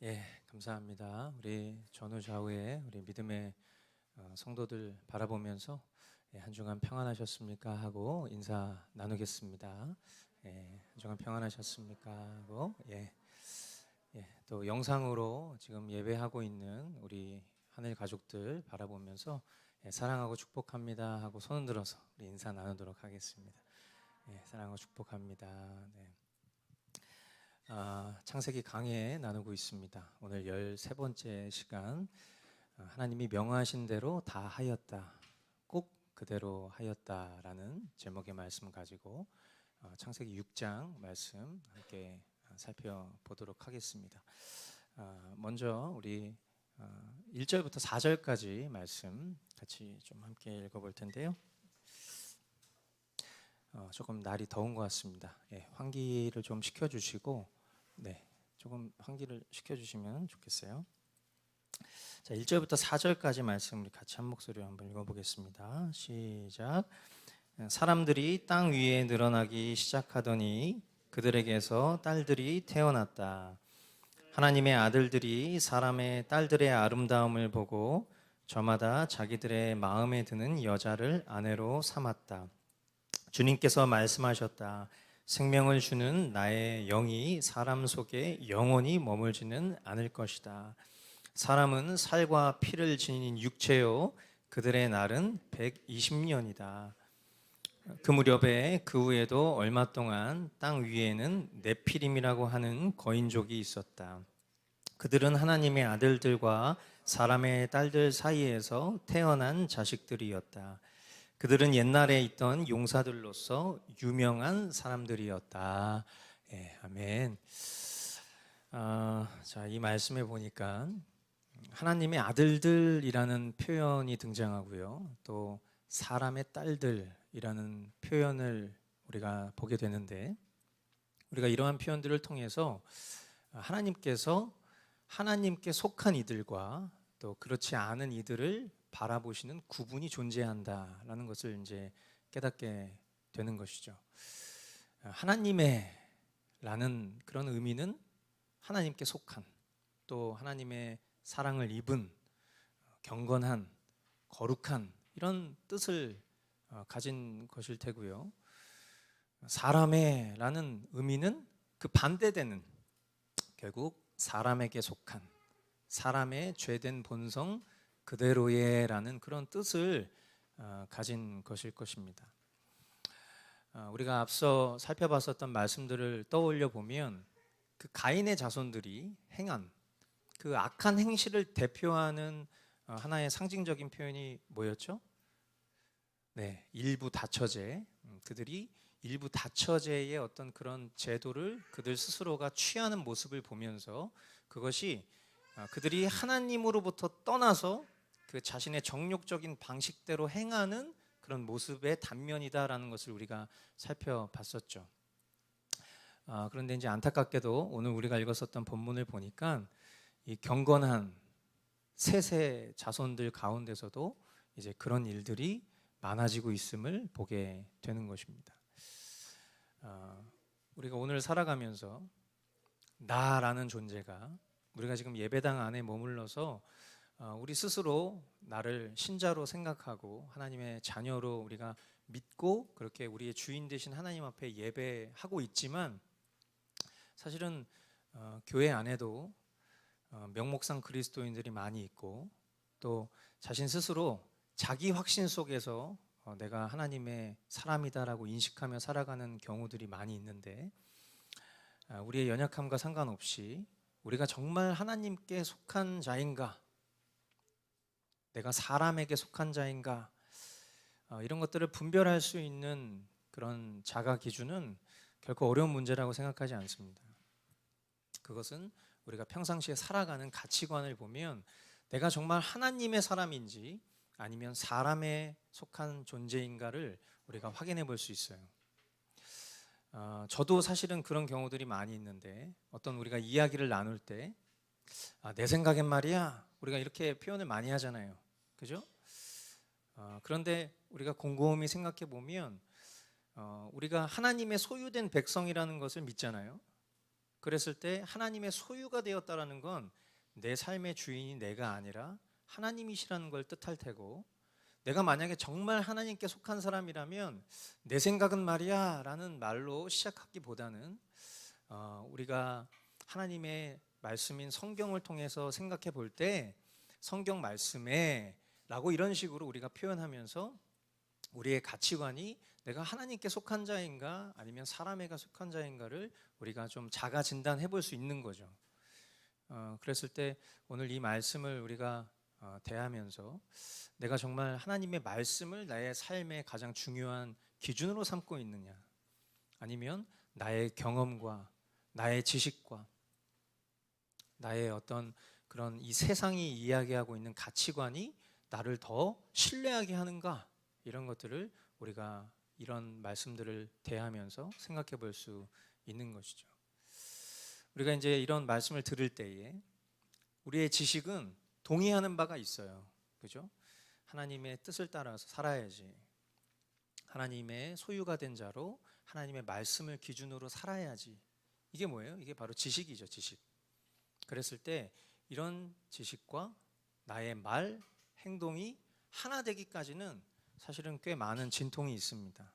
예, 감사합니다. 우리 전후 좌우에 우리 믿음의 성도들 바라보면서 한 주간 평안하셨습니까 하고 인사 나누겠습니다. 한 주간 평안하셨습니까 하고 또 영상으로 지금 예배하고 있는 우리 하늘 가족들 바라보면서 사랑하고 축복합니다 하고 손을 들어서 우리 인사 나누도록 하겠습니다. 사랑하고 축복합니다. 네. 창세기 강해 나누고 있습니다. 오늘 13번째 시간, 하나님이 명하신 대로 다 하였다, 꼭 그대로 하였다라는 제목의 말씀 가지고 창세기 6장 말씀 함께 살펴보도록 하겠습니다. 먼저 우리 1절부터 4절까지 말씀 같이 좀 함께 읽어볼 텐데요. 조금 날이 더운 것 같습니다. 환기를 좀 시켜주시고, 조금 환기를 시켜주시면 좋겠어요. 자, 1절부터 4절까지 말씀 우리 같이 한 목소리로 한번 읽어보겠습니다. 시작. 사람들이 땅 위에 늘어나기 시작하더니 그들에게서 딸들이 태어났다. 하나님의 아들들이 사람의 딸들의 아름다움을 보고 저마다 자기들의 마음에 드는 여자를 아내로 삼았다. 주님께서 말씀하셨다. 생명을 주는 나의 영이 사람 속에 영원히 머물지는 않을 것이다. 사람은 살과 피를 지닌 육체요, 그들의 날은 120년이다. 그 무렵에 그 후에도 얼마 동안 땅 위에는 네피림이라고 하는 거인족이 있었다. 그들은 하나님의 아들들과 사람의 딸들 사이에서 태어난 자식들이었다. 그들은 옛날에 있던 용사들로서 유명한 사람들이었다. 아멘. 자, 이 말씀에 보니까 하나님의 아들들이라는 표현이 등장하고요. 또 사람의 딸들이라는 표현을 우리가 보게 되는데, 우리가 이러한 표현들을 통해서 하나님께서 하나님께 속한 이들과 또 그렇지 않은 이들을 바라보시는 구분이 존재한다라는 것을 이제 깨닫게 되는 것이죠. 하나님의 라는 그런 의미는 하나님께 속한, 또 하나님의 사랑을 입은, 경건한, 거룩한 이런 뜻을 가진 것일 테고요. 사람의 라는 의미는 그 반대되는, 결국 사람에게 속한, 사람의 죄된 본성 그대로의 라는 그런 뜻을 가진 것일 것입니다. 우리가 앞서 살펴봤었던 말씀들을 떠올려 보면 그 가인의 자손들이 행한 그 악한 행실을 대표하는 하나의 상징적인 표현이 뭐였죠? 일부 다처제. 그들이 일부 다처제의 어떤 그런 제도를 그들 스스로가 취하는 모습을 보면서 그것이 그들이 하나님으로부터 떠나서 그 자신의 정욕적인 방식대로 행하는 그런 모습의 단면이다라는 것을 우리가 살펴봤었죠. 그런데 이제 안타깝게도 오늘 우리가 읽었었던 본문을 보니까 이 경건한 셋의 자손들 가운데서도 이제 그런 일들이 많아지고 있음을 보게 되는 것입니다. 우리가 오늘 살아가면서 나라는 존재가 우리가 지금 예배당 안에 머물러서 우리 스스로 나를 신자로 생각하고 하나님의 자녀로 우리가 믿고 그렇게 우리의 주인 되신 하나님 앞에 예배하고 있지만, 사실은 교회 안에도 명목상 그리스도인들이 많이 있고 또 자신 스스로 자기 확신 속에서 내가 하나님의 사람이다라고 인식하며 살아가는 경우들이 많이 있는데, 우리의 연약함과 상관없이 우리가 정말 하나님께 속한 자인가, 내가 사람에게 속한 자인가, 이런 것들을 분별할 수 있는 그런 자가 기준은 결코 어려운 문제라고 생각하지 않습니다. 그것은 우리가 평상시에 살아가는 가치관을 보면 내가 정말 하나님의 사람인지 아니면 사람에 속한 존재인가를 우리가 확인해 볼 수 있어요. 저도 사실은 그런 경우들이 많이 있는데, 어떤 우리가 이야기를 나눌 때 내 생각엔 말이야, 우리가 이렇게 표현을 많이 하잖아요. 그죠? 그런데 우리가 곰곰이 생각해 보면 우리가 하나님의 소유된 백성이라는 것을 믿잖아요. 그랬을 때 하나님의 소유가 되었다라는 건 내 삶의 주인이 내가 아니라 하나님이시라는 걸 뜻할 테고, 내가 만약에 정말 하나님께 속한 사람이라면 내 생각은 말이야 라는 말로 시작하기보다는 우리가 하나님의 말씀인 성경을 통해서 생각해 볼 때 성경 말씀에 라고 이런 식으로 우리가 표현하면서 우리의 가치관이 내가 하나님께 속한 자인가 아니면 사람에게 속한 자인가를 우리가 좀 자가 진단해 볼 수 있는 거죠. 그랬을 때 오늘 이 말씀을 우리가 대하면서 내가 정말 하나님의 말씀을 나의 삶의 가장 중요한 기준으로 삼고 있느냐, 아니면 나의 경험과 나의 지식과 나의 어떤 그런 이 세상이 이야기하고 있는 가치관이 나를 더 신뢰하게 하는가, 이런 것들을 우리가 이런 말씀들을 대하면서 생각해 볼 수 있는 것이죠. 우리가 이제 이런 말씀을 들을 때에 우리의 지식은 동의하는 바가 있어요. 그죠? 하나님의 뜻을 따라서 살아야지, 하나님의 소유가 된 자로 하나님의 말씀을 기준으로 살아야지. 이게 뭐예요? 이게 바로 지식이죠, 지식. 그랬을 때 이런 지식과 나의 말, 행동이 하나 되기까지는 사실은 꽤 많은 진통이 있습니다.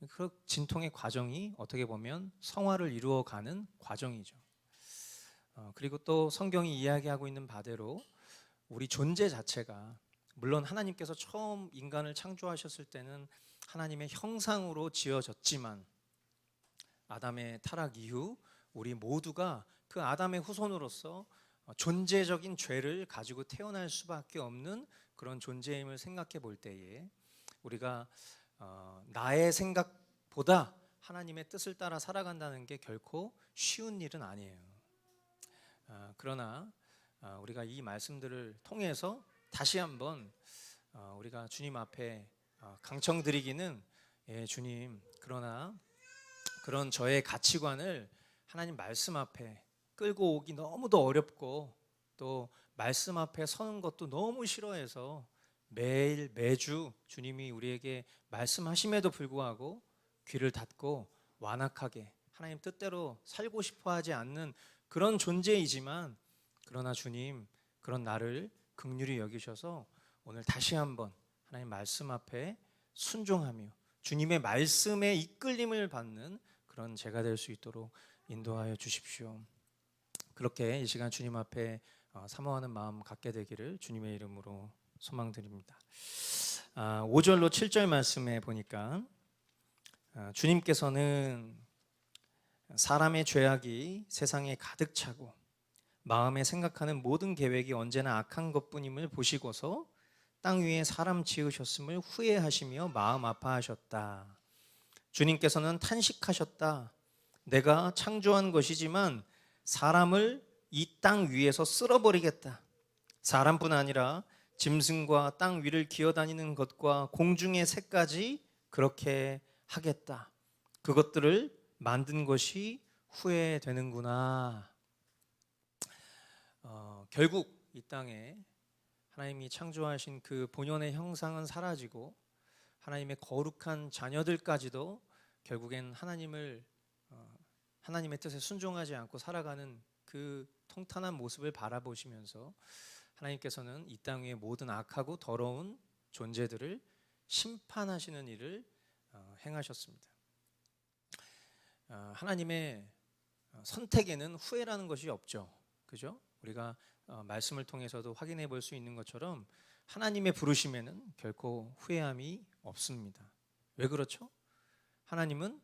그 진통의 과정이 어떻게 보면 성화를 이루어가는 과정이죠. 그리고 또 성경이 이야기하고 있는 바대로 우리 존재 자체가, 물론 하나님께서 처음 인간을 창조하셨을 때는 하나님의 형상으로 지어졌지만 아담의 타락 이후 우리 모두가 그 아담의 후손으로서 존재적인 죄를 가지고 태어날 수밖에 없는 그런 존재임을 생각해 볼 때에 우리가 나의 생각보다 하나님의 뜻을 따라 살아간다는 게 결코 쉬운 일은 아니에요. 그러나 우리가 이 말씀들을 통해서 다시 한번 우리가 주님 앞에 강청드리기는, 주님, 그러나 그런 저의 가치관을 하나님 말씀 앞에 끌고 오기 너무도 어렵고 또 말씀 앞에 서는 것도 너무 싫어해서 매일 매주 주님이 우리에게 말씀하심에도 불구하고 귀를 닫고 완악하게 하나님 뜻대로 살고 싶어 하지 않는 그런 존재이지만, 그러나 주님, 그런 나를 긍휼히 여기셔서 오늘 다시 한번 하나님 말씀 앞에 순종하며 주님의 말씀에 이끌림을 받는 그런 제가 될 수 있도록 인도하여 주십시오. 그렇게 이 시간 주님 앞에 사모하는 마음 갖게 되기를 주님의 이름으로 소망드립니다. 5절로 7절 말씀에 보니까 주님께서는 사람의 죄악이 세상에 가득 차고 마음에 생각하는 모든 계획이 언제나 악한 것뿐임을 보시고서 땅 위에 사람 지으셨음을 후회하시며 마음 아파하셨다. 주님께서는 탄식하셨다. 내가 창조한 것이지만 사람을 이 땅 위에서 쓸어버리겠다. 사람뿐 아니라 짐승과 땅 위를 기어다니는 것과 공중의 새까지 그렇게 하겠다. 그것들을 만든 것이 후회되는구나. 결국 이 땅에 하나님이 창조하신 그 본연의 형상은 사라지고 하나님의 거룩한 자녀들까지도 결국엔 하나님의 뜻에 순종하지 않고 살아가는 그 통탄한 모습을 바라보시면서 하나님께서는 이 땅 위의 모든 악하고 더러운 존재들을 심판하시는 일을 행하셨습니다. 하나님의 선택에는 후회라는 것이 없죠. 그죠? 우리가 말씀을 통해서도 확인해 볼 수 있는 것처럼 하나님의 부르심에는 결코 후회함이 없습니다. 왜 그렇죠? 하나님은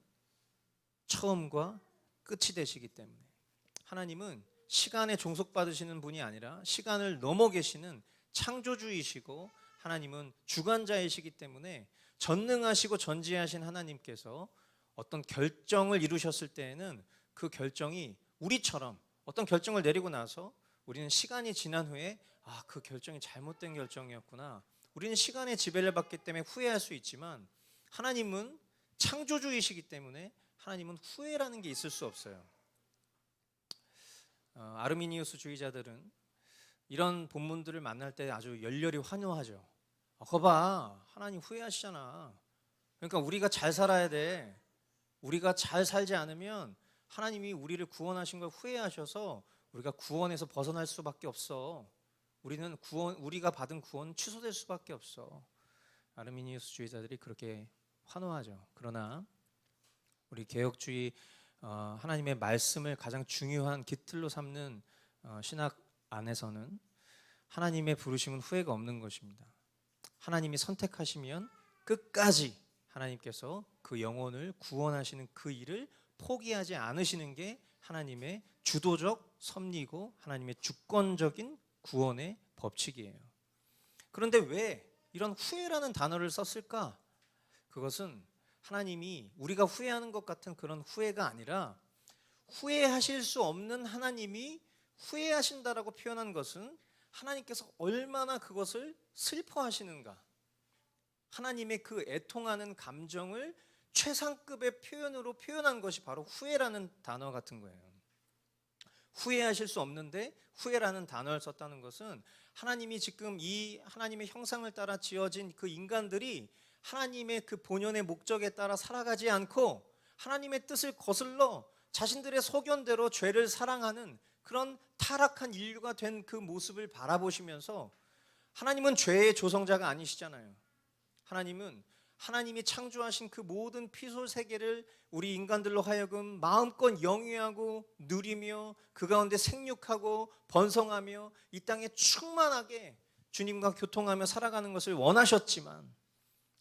처음과 끝이 되시기 때문에, 하나님은 시간에 종속받으시는 분이 아니라 시간을 넘어 계시는 창조주이시고 하나님은 주관자이시기 때문에 전능하시고 전지하신 하나님께서 어떤 결정을 이루셨을 때에는 그 결정이 우리처럼 어떤 결정을 내리고 나서 우리는 시간이 지난 후에 그 결정이 잘못된 결정이었구나, 우리는 시간의 지배를 받기 때문에 후회할 수 있지만 하나님은 창조주이시기 때문에 하나님은 후회라는 게 있을 수 없어요. 아르미니우스 주의자들은 이런 본문들을 만날 때 아주 열렬히 환호하죠. 거봐, 하나님 후회하시잖아. 그러니까 우리가 잘 살아야 돼. 우리가 잘 살지 않으면 하나님이 우리를 구원하신 걸 후회하셔서 우리가 구원에서 벗어날 수밖에 없어. 우리가 받은 구원 취소될 수밖에 없어. 아르미니우스주의자들이 그렇게 환호하죠. 그러나 우리 개혁주의 하나님의 말씀을 가장 중요한 깃들로 삼는 신학 안에서는 하나님의 부르심은 후회가 없는 것입니다. 하나님이 선택하시면 끝까지 하나님께서 그 영혼을 구원하시는 그 일을 포기하지 않으시는 게 하나님의 주도적 섭리고 하나님의 주권적인 구원의 법칙이에요. 그런데 왜 이런 후회라는 단어를 썼을까? 그것은 하나님이 우리가 후회하는 것 같은 그런 후회가 아니라 후회하실 수 없는 하나님이 후회하신다라고 표현한 것은 하나님께서 얼마나 그것을 슬퍼하시는가, 하나님의 그 애통하는 감정을 최상급의 표현으로 표현한 것이 바로 후회라는 단어 같은 거예요. 후회하실 수 없는데 후회라는 단어를 썼다는 것은 하나님이 지금 이 하나님의 형상을 따라 지어진 그 인간들이 하나님의 그 본연의 목적에 따라 살아가지 않고 하나님의 뜻을 거슬러 자신들의 소견대로 죄를 사랑하는 그런 타락한 인류가 된 그 모습을 바라보시면서, 하나님은 죄의 조성자가 아니시잖아요. 하나님이 창조하신 그 모든 피솔 세계를 우리 인간들로 하여금 마음껏 영위하고 누리며 그 가운데 생육하고 번성하며 이 땅에 충만하게 주님과 교통하며 살아가는 것을 원하셨지만,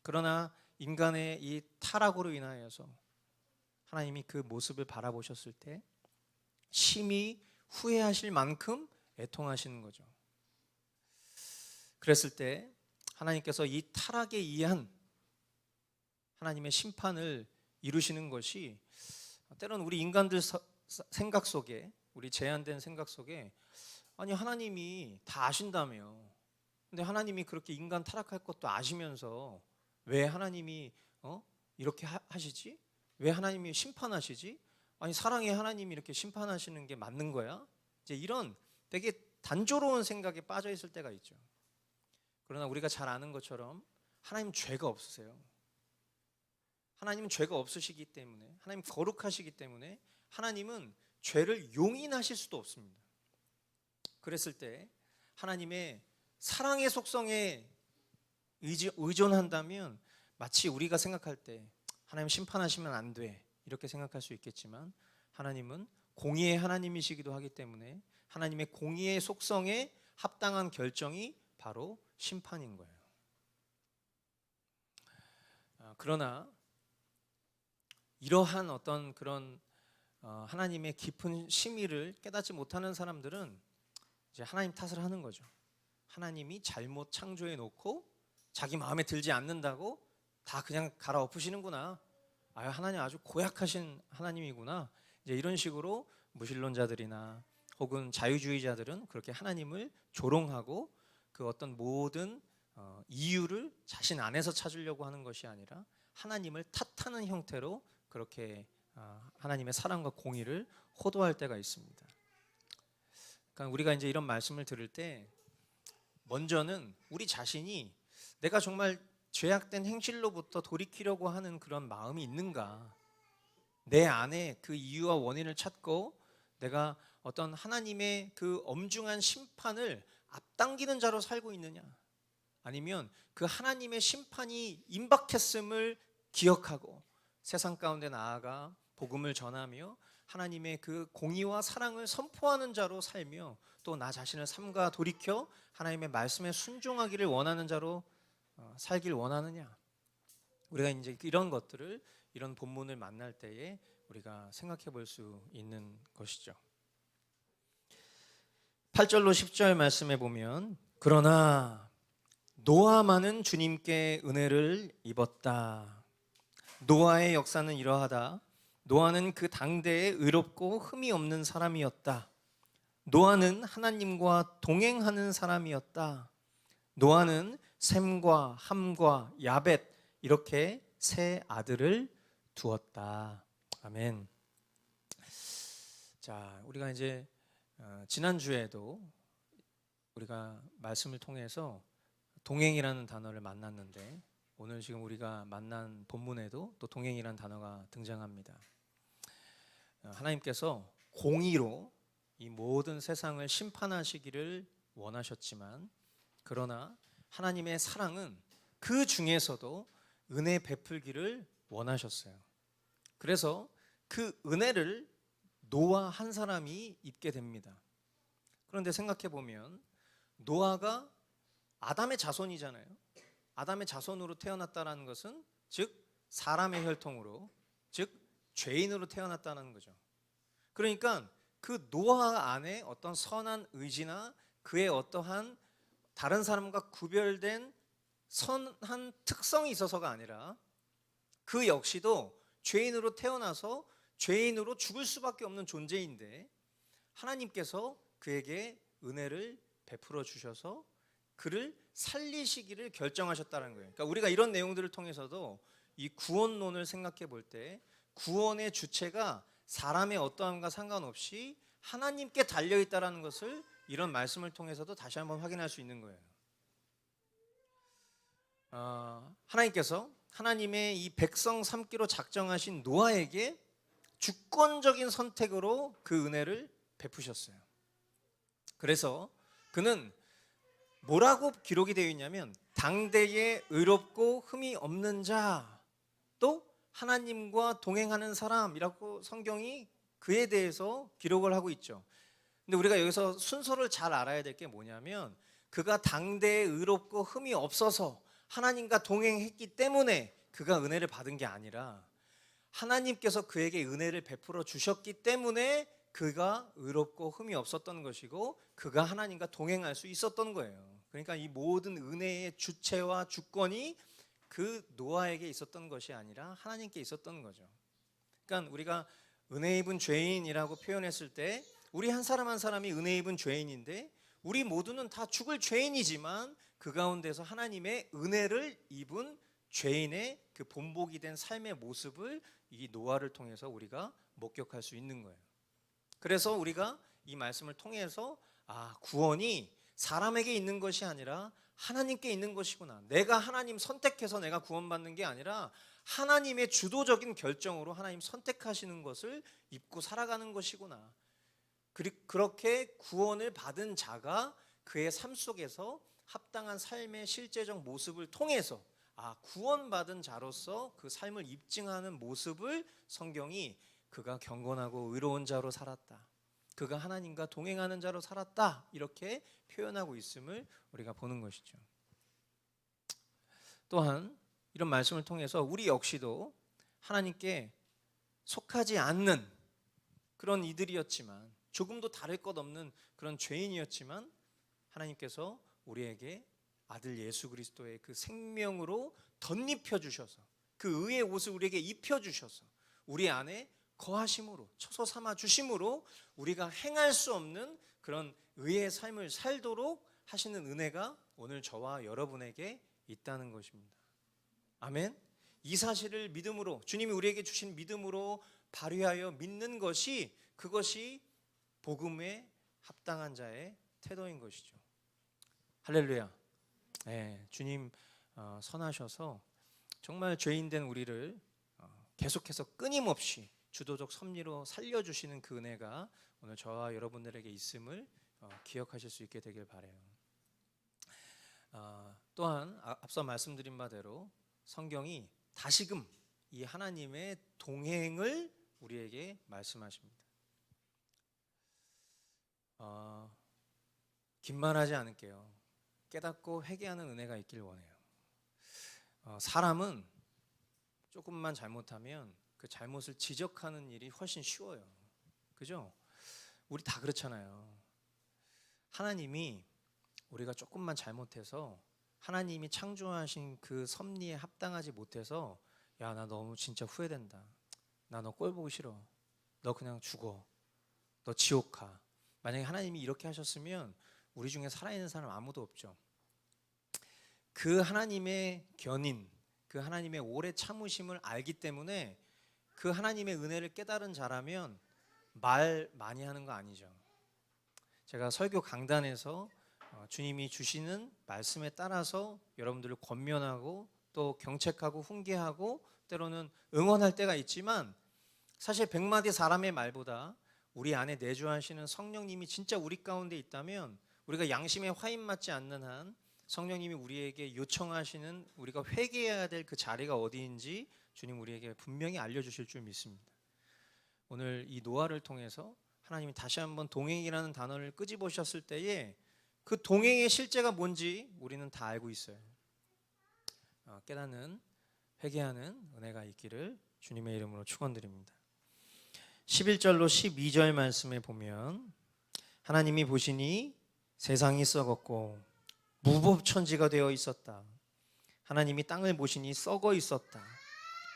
그러나 인간의 이 타락으로 인하여서 하나님이 그 모습을 바라보셨을 때 심히 후회하실 만큼 애통하시는 거죠. 그랬을 때 하나님께서 이 타락에 의한 하나님의 심판을 이루시는 것이 때로는 우리 인간들 생각 속에, 우리 제한된 생각 속에, 아니 하나님이 다 아신다며, 근데 하나님이 그렇게 인간 타락할 것도 아시면서 왜 하나님이 이렇게 하시지? 왜 하나님이 심판하시지? 아니 사랑의 하나님이 이렇게 심판하시는 게 맞는 거야? 이제 이런 되게 단조로운 생각에 빠져 있을 때가 있죠. 그러나 우리가 잘 아는 것처럼 하나님 죄가 없으세요. 하나님은 죄가 없으시기 때문에, 하나님 거룩하시기 때문에 하나님은 죄를 용인하실 수도 없습니다. 그랬을 때 하나님의 사랑의 속성에 의존한다면 마치 우리가 생각할 때 하나님 심판하시면 안 돼 이렇게 생각할 수 있겠지만, 하나님은 공의의 하나님이시기도 하기 때문에 하나님의 공의의 속성에 합당한 결정이 바로 심판인 거예요. 그러나 이러한 어떤 그런 하나님의 깊은 심의를 깨닫지 못하는 사람들은 이제 하나님 탓을 하는 거죠. 하나님이 잘못 창조해 놓고 자기 마음에 들지 않는다고 다 그냥 갈아엎으시는구나. 하나님 아주 고약하신 하나님이구나. 이제 이런 식으로 무신론자들이나 혹은 자유주의자들은 그렇게 하나님을 조롱하고 그 어떤 모든 이유를 자신 안에서 찾으려고 하는 것이 아니라 하나님을 탓하는 형태로 그렇게 하나님의 사랑과 공의를 호도할 때가 있습니다. 그러니까 우리가 이제 이런 말씀을 들을 때 먼저는 우리 자신이 내가 정말 죄악된 행실로부터 돌이키려고 하는 그런 마음이 있는가, 내 안에 그 이유와 원인을 찾고 내가 어떤 하나님의 그 엄중한 심판을 앞당기는 자로 살고 있느냐, 아니면 그 하나님의 심판이 임박했음을 기억하고 세상 가운데 나아가 복음을 전하며 하나님의 그 공의와 사랑을 선포하는 자로 살며 또 나 자신을 삼가 돌이켜 하나님의 말씀에 순종하기를 원하는 자로 살길 원하느냐. 우리가 이제 이런 것들을, 이런 본문을 만날 때에 우리가 생각해 볼 수 있는 것이죠. 8절로 10절 말씀에 보면, 그러나 노아만은 주님께 은혜를 입었다. 노아의 역사는 이러하다. 노아는 그 당대에 의롭고 흠이 없는 사람이었다. 노아는 하나님과 동행하는 사람이었다. 노아는 셈과 함과 야벳 이렇게 세 아들을 두었다. 아멘. 자, 우리가 이제 지난주에도 우리가 말씀을 통해서 동행이라는 단어를 만났는데, 오늘 지금 우리가 만난 본문에도 또 동행이라는 단어가 등장합니다. 하나님께서 공의로 이 모든 세상을 심판하시기를 원하셨지만, 그러나 하나님의 사랑은 그 중에서도 은혜 베풀기를 원하셨어요. 그래서 그 은혜를 노아 한 사람이 입게 됩니다. 그런데 생각해 보면 노아가 아담의 자손이잖아요. 아담의 자손으로 태어났다는 것은 즉 사람의 혈통으로, 즉 죄인으로 태어났다는 거죠. 그러니까 그 노아 안에 어떤 선한 의지나 그의 어떠한 다른 사람과 구별된 선한 특성이 있어서가 아니라 그 역시도 죄인으로 태어나서 죄인으로 죽을 수밖에 없는 존재인데, 하나님께서 그에게 은혜를 베풀어 주셔서 그를 살리시기를 결정하셨다는 거예요. 그러니까 우리가 이런 내용들을 통해서도 이 구원론을 생각해 볼 때 구원의 주체가 사람의 어떠함과 상관없이 하나님께 달려있다는 것을 이런 말씀을 통해서도 다시 한번 확인할 수 있는 거예요. 하나님께서 하나님의 이 백성 삼기로 작정하신 노아에게 주권적인 선택으로 그 은혜를 베푸셨어요. 그래서 그는 뭐라고 기록이 되어 있냐면 당대에 의롭고 흠이 없는 자, 또 하나님과 동행하는 사람이라고 성경이 그에 대해서 기록을 하고 있죠. 근데 우리가 여기서 순서를 잘 알아야 될 게 뭐냐면, 그가 당대에 의롭고 흠이 없어서 하나님과 동행했기 때문에 그가 은혜를 받은 게 아니라, 하나님께서 그에게 은혜를 베풀어 주셨기 때문에 그가 의롭고 흠이 없었던 것이고 그가 하나님과 동행할 수 있었던 거예요. 그러니까 이 모든 은혜의 주체와 주권이 그 노아에게 있었던 것이 아니라 하나님께 있었던 거죠. 그러니까 우리가 은혜 입은 죄인이라고 표현했을 때 우리 한 사람 한 사람이 은혜 입은 죄인인데, 우리 모두는 다 죽을 죄인이지만 그 가운데서 하나님의 은혜를 입은 죄인의 그 본보기 된 삶의 모습을 이 노아를 통해서 우리가 목격할 수 있는 거예요. 그래서 우리가 이 말씀을 통해서 구원이 사람에게 있는 것이 아니라 하나님께 있는 것이구나. 내가 하나님 선택해서 내가 구원받는 게 아니라 하나님의 주도적인 결정으로 하나님 선택하시는 것을 입고 살아가는 것이구나. 그렇게 구원을 받은 자가 그의 삶 속에서 합당한 삶의 실제적 모습을 통해서 구원받은 자로서 그 삶을 입증하는 모습을 성경이 그가 경건하고 의로운 자로 살았다, 그가 하나님과 동행하는 자로 살았다, 이렇게 표현하고 있음을 우리가 보는 것이죠. 또한 이런 말씀을 통해서 우리 역시도 하나님께 속하지 않는 그런 이들이었지만, 조금도 다를 것 없는 그런 죄인이었지만 하나님께서 우리에게 아들 예수 그리스도의 그 생명으로 덧입혀 주셔서 그 의의 옷을 우리에게 입혀 주셔서 우리 안에 거하심으로 처소 삼아 주심으로 우리가 행할 수 없는 그런 의의 삶을 살도록 하시는 은혜가 오늘 저와 여러분에게 있다는 것입니다. 아멘. 이 사실을 믿음으로, 주님이 우리에게 주신 믿음으로 발휘하여 믿는 것이, 그것이 복음에 합당한 자의 태도인 것이죠. 할렐루야. 주님 선하셔서 정말 죄인된 우리를 계속해서 끊임없이 주도적 섭리로 살려주시는 그 은혜가 오늘 저와 여러분들에게 있음을 기억하실 수 있게 되길 바라요. 또한 앞서 말씀드린 바대로 성경이 다시금 이 하나님의 동행을 우리에게 말씀하십니다. 긴 말하지 않을게요. 깨닫고 회개하는 은혜가 있길 원해요. 사람은 조금만 잘못하면 그 잘못을 지적하는 일이 훨씬 쉬워요. 그죠? 우리 다 그렇잖아요. 하나님이 우리가 조금만 잘못해서 하나님이 창조하신 그 섭리에 합당하지 못해서 야, 나 너무 진짜 후회된다. 나 너 꼴 보기 싫어. 너 그냥 죽어. 너 지옥 가. 만약에 하나님이 이렇게 하셨으면 우리 중에 살아있는 사람 아무도 없죠. 그 하나님의 견인, 그 하나님의 오래 참으심을 알기 때문에 그 하나님의 은혜를 깨달은 자라면 말 많이 하는 거 아니죠. 제가 설교 강단에서 주님이 주시는 말씀에 따라서 여러분들을 권면하고 또 경책하고 훈계하고 때로는 응원할 때가 있지만, 사실 100마디 사람의 말보다 우리 안에 내주하시는 성령님이 진짜 우리 가운데 있다면, 우리가 양심에 화인 맞지 않는 한 성령님이 우리에게 요청하시는, 우리가 회개해야 될 그 자리가 어디인지 주님 우리에게 분명히 알려주실 줄 믿습니다. 오늘 이 노아를 통해서 하나님이 다시 한번 동행이라는 단어를 끄집으셨을 때에 그 동행의 실제가 뭔지 우리는 다 알고 있어요. 깨닫는, 회개하는 은혜가 있기를 주님의 이름으로 축원드립니다. 11절로 12절 말씀에 보면, 하나님이 보시니 세상이 썩었고 무법천지가 되어 있었다. 하나님이 땅을 보시니 썩어 있었다.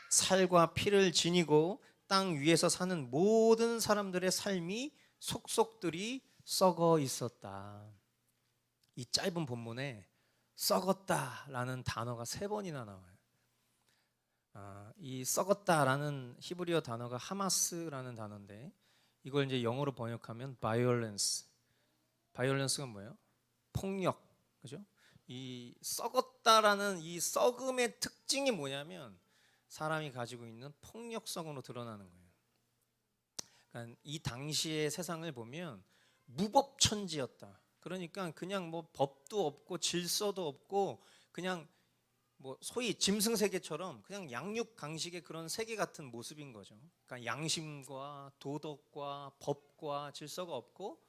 살과 피를 지니고 땅 위에서 사는 모든 사람들의 삶이 속속들이 썩어 있었다. 이 짧은 본문에 썩었다라는 단어가 3번이나 나와요. 이 썩었다라는 히브리어 단어가 하마스라는 단어인데, 이걸 이제 영어로 번역하면 violence. violence가 뭐예요? 폭력, 그죠? 이 썩었다라는 이 썩음의 특징이 뭐냐면 사람이 가지고 있는 폭력성으로 드러나는 거예요. 그러니까 이 당시의 세상을 보면 무법천지였다. 그러니까 그냥 뭐 법도 없고 질서도 없고 그냥 뭐 소위 짐승세계처럼 그냥 양육강식의 그런 세계 같은 모습인 거죠. 그러니까 양심과 도덕과 법과 질서가 없고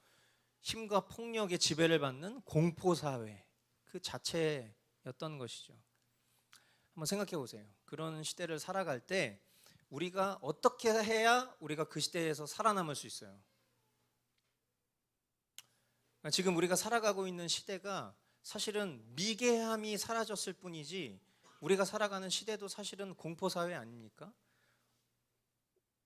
힘과 폭력의 지배를 받는 공포사회 그 자체였던 것이죠. 한번 생각해 보세요. 그런 시대를 살아갈 때 우리가 어떻게 해야 우리가 그 시대에서 살아남을 수 있어요? 그러니까 지금 우리가 살아가고 있는 시대가 사실은 미개함이 사라졌을 뿐이지, 우리가 살아가는 시대도 사실은 공포사회 아닙니까?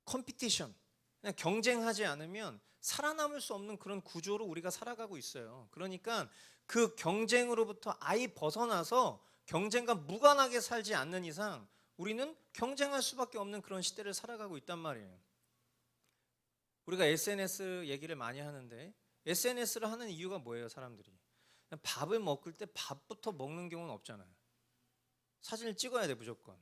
컴피티션, 그냥 경쟁하지 않으면 살아남을 수 없는 그런 구조로 우리가 살아가고 있어요. 그러니까 그 경쟁으로부터 아예 벗어나서 경쟁과 무관하게 살지 않는 이상 우리는 경쟁할 수밖에 없는 그런 시대를 살아가고 있단 말이에요. 우리가 SNS 얘기를 많이 하는데, SNS를 하는 이유가 뭐예요? 사람들이 밥을 먹을 때 밥부터 먹는 경우는 없잖아요. 사진을 찍어야 돼. 무조건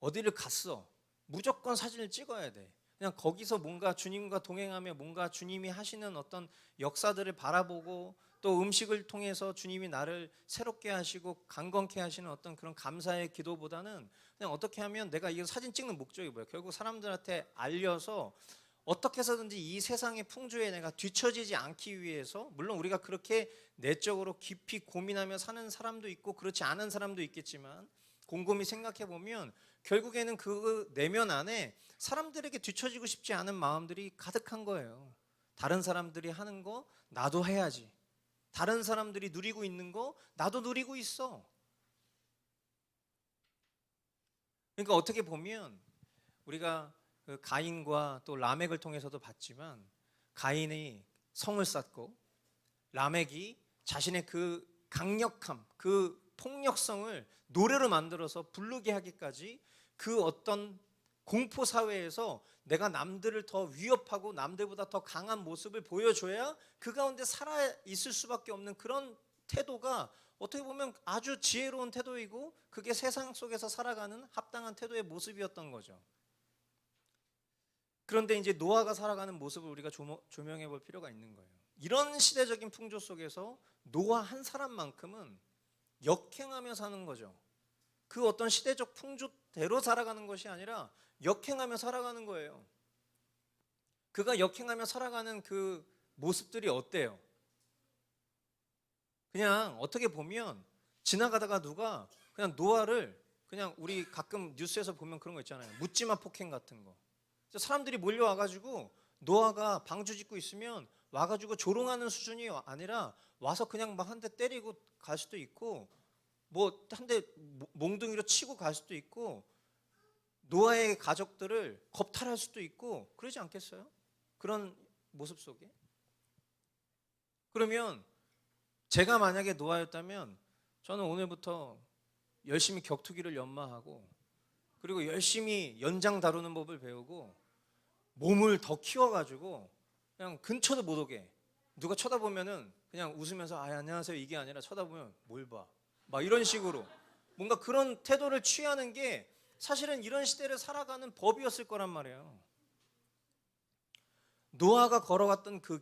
어디를 갔어 무조건 사진을 찍어야 돼. 그냥 거기서 뭔가 주님과 동행하며 뭔가 주님이 하시는 어떤 역사들을 바라보고, 또 음식을 통해서 주님이 나를 새롭게 하시고 강건케 하시는 어떤 그런 감사의 기도보다는 그냥 어떻게 하면 내가 이 사진 찍는 목적이 뭐야? 결국 사람들한테 알려서 어떻게 해서든지 이 세상의 풍조에 내가 뒤처지지 않기 위해서, 물론 우리가 그렇게 내적으로 깊이 고민하며 사는 사람도 있고 그렇지 않은 사람도 있겠지만, 곰곰이 생각해 보면 결국에는 그 내면 안에 사람들에게 뒤처지고 싶지 않은 마음들이 가득한 거예요. 다른 사람들이 하는 거 나도 해야지. 다른 사람들이 누리고 있는 거 나도 누리고 있어. 그러니까 어떻게 보면 우리가 그 가인과 또 라멕을 통해서도 봤지만, 가인이 성을 쌓고 라멕이 자신의 그 강력함, 그 폭력성을 노래로 만들어서 부르게 하기까지 그 어떤 공포 사회에서 내가 남들을 더 위협하고 남들보다 더 강한 모습을 보여줘야 그 가운데 살아 있을 수밖에 없는 그런 태도가 어떻게 보면 아주 지혜로운 태도이고, 그게 세상 속에서 살아가는 합당한 태도의 모습이었던 거죠. 그런데 이제 노아가 살아가는 모습을 우리가 조명해 볼 필요가 있는 거예요. 이런 시대적인 풍조 속에서 노아 한 사람만큼은 역행하며 사는 거죠. 그 어떤 시대적 풍조대로 살아가는 것이 아니라 역행하며 살아가는 거예요. 그가 역행하며 살아가는 그 모습들이 어때요? 그냥 어떻게 보면 지나가다가 누가 그냥 노아를, 그냥 우리 가끔 뉴스에서 보면 그런 거 있잖아요. 묻지마 폭행 같은 거. 사람들이 몰려와가지고 노아가 방주 짓고 있으면 와가지고 조롱하는 수준이 아니라 와서 그냥 막 한 대 때리고 갈 수도 있고, 뭐 한 대 몽둥이로 치고 갈 수도 있고, 노아의 가족들을 겁탈할 수도 있고, 그러지 않겠어요? 그런 모습 속에. 그러면 제가 만약에 노아였다면 저는 오늘부터 열심히 격투기를 연마하고, 그리고 열심히 연장 다루는 법을 배우고 몸을 더 키워가지고 그냥 근처도 못 오게, 누가 쳐다보면은 그냥 웃으면서 안녕하세요 이게 아니라 쳐다보면 뭘 봐, 막 이런 식으로 뭔가 그런 태도를 취하는 게 사실은 이런 시대를 살아가는 법이었을 거란 말이에요. 노아가 걸어갔던 그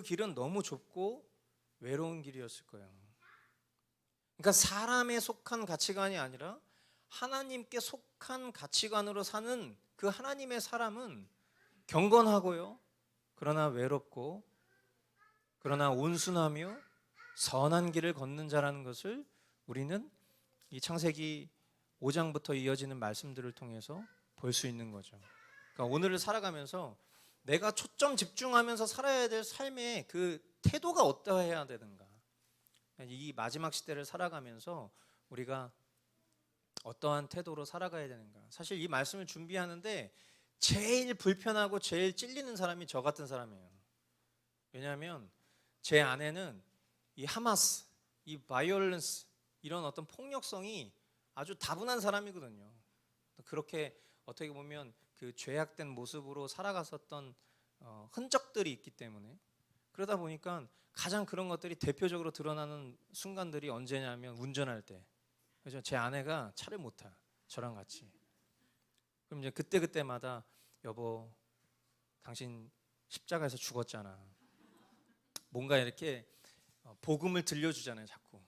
길은 너무 좁고 외로운 길이었을 거예요. 그러니까 사람에 속한 가치관이 아니라 하나님께 속한 가치관으로 사는 그 하나님의 사람은 경건하고요, 그러나 외롭고, 그러나 온순하며 선한 길을 걷는 자라는 것을 우리는 이 창세기 5장부터 이어지는 말씀들을 통해서 볼 수 있는 거죠. 그러니까 오늘을 살아가면서 내가 초점 집중하면서 살아야 될 삶의 그 태도가 어떠해야 되는가, 이 마지막 시대를 살아가면서 우리가 어떠한 태도로 살아가야 되는가. 사실 이 말씀을 준비하는데 제일 불편하고 제일 찔리는 사람이 저 같은 사람이에요. 왜냐하면 제 안에는 이 하마스, 이 바이올런스, 이런 어떤 폭력성이 아주 다분한 사람이거든요. 그렇게 어떻게 보면 그 죄악된 모습으로 살아갔었던 흔적들이 있기 때문에, 그러다 보니까 가장 그런 것들이 대표적으로 드러나는 순간들이 언제냐면 운전할 때. 그래서 제 아내가 차를 못 타, 저랑 같이. 그럼 이제 그때마다 여보, 당신 십자가에서 죽었잖아. 뭔가 이렇게 복음을 들려주잖아요, 자꾸.